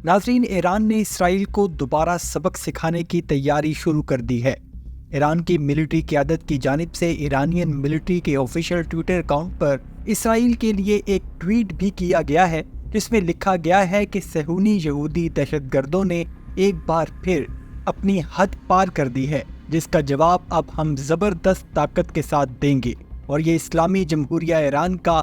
ناظرین، ایران نے اسرائیل کو دوبارہ سبق سکھانے کی تیاری شروع کر دی ہے۔ ایران کی ملٹری قیادت کی جانب سے ایرانین ملٹری کے آفیشیل ٹویٹر اکاؤنٹ پر اسرائیل کے لیے ایک ٹویٹ بھی کیا گیا ہے، جس میں لکھا گیا ہے کہ صہیونی یہودی دہشت گردوں نے ایک بار پھر اپنی حد پار کر دی ہے، جس کا جواب اب ہم زبردست طاقت کے ساتھ دیں گے، اور یہ اسلامی جمہوریہ ایران کا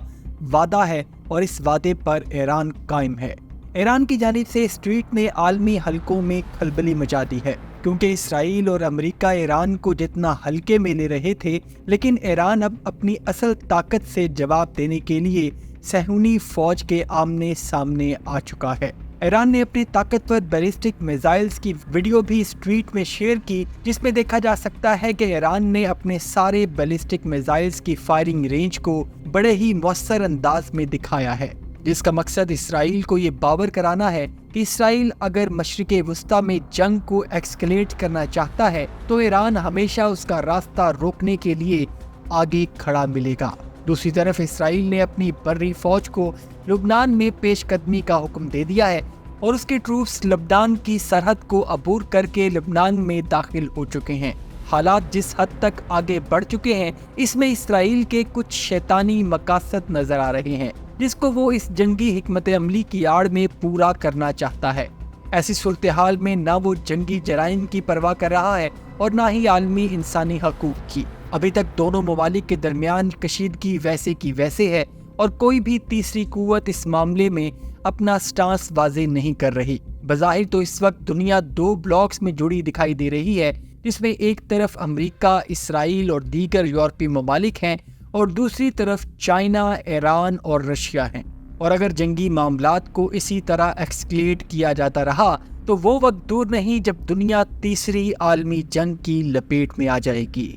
وعدہ ہے اور اس وعدے پر ایران قائم ہے۔ ایران کی جانب سے اس ٹویٹ نے عالمی حلقوں میں کھلبلی مچا دی ہے، کیونکہ اسرائیل اور امریکہ ایران کو جتنا ہلکے میں لے رہے تھے، لیکن ایران اب اپنی اصل طاقت سے جواب دینے کے لیے صہیونی فوج کے آمنے سامنے آ چکا ہے۔ ایران نے اپنی طاقتور بیلسٹک میزائلز کی ویڈیو بھی اس ٹویٹ میں شیئر کی، جس میں دیکھا جا سکتا ہے کہ ایران نے اپنے سارے بیلسٹک میزائلز کی فائرنگ رینج کو بڑے ہی مؤثر انداز میں دکھایا ہے، جس کا مقصد اسرائیل کو یہ باور کرانا ہے کہ اسرائیل اگر مشرق وسطیٰ میں جنگ کو ایکسکلیٹ کرنا چاہتا ہے تو ایران ہمیشہ اس کا راستہ روکنے کے لیے آگے کھڑا ملے گا۔ دوسری طرف اسرائیل نے اپنی بری فوج کو لبنان میں پیش قدمی کا حکم دے دیا ہے اور اس کے ٹروپس لبنان کی سرحد کو عبور کر کے لبنان میں داخل ہو چکے ہیں۔ حالات جس حد تک آگے بڑھ چکے ہیں، اس میں اسرائیل کے کچھ شیطانی مقاصد نظر آ رہے ہیں، جس کو وہ اس جنگی حکمت عملی کی آڑ میں پورا کرنا چاہتا ہے۔ ایسی صورتحال میں نہ وہ جنگی جرائم کی پرواہ کر رہا ہے اور نہ ہی عالمی انسانی حقوق کی۔ ابھی تک دونوں ممالک کے درمیان کشیدگی ویسے کی ویسے ہے اور کوئی بھی تیسری قوت اس معاملے میں اپنا سٹانس واضح نہیں کر رہی۔ بظاہر تو اس وقت دنیا دو بلاکس میں جڑی دکھائی دے رہی ہے، جس میں ایک طرف امریکہ، اسرائیل اور دیگر یورپی ممالک ہیں اور دوسری طرف چائنا، ایران اور رشیا ہیں، اور اگر جنگی معاملات کو اسی طرح ایکسکلیٹ کیا جاتا رہا تو وہ وقت دور نہیں جب دنیا تیسری عالمی جنگ کی لپیٹ میں آ جائے گی۔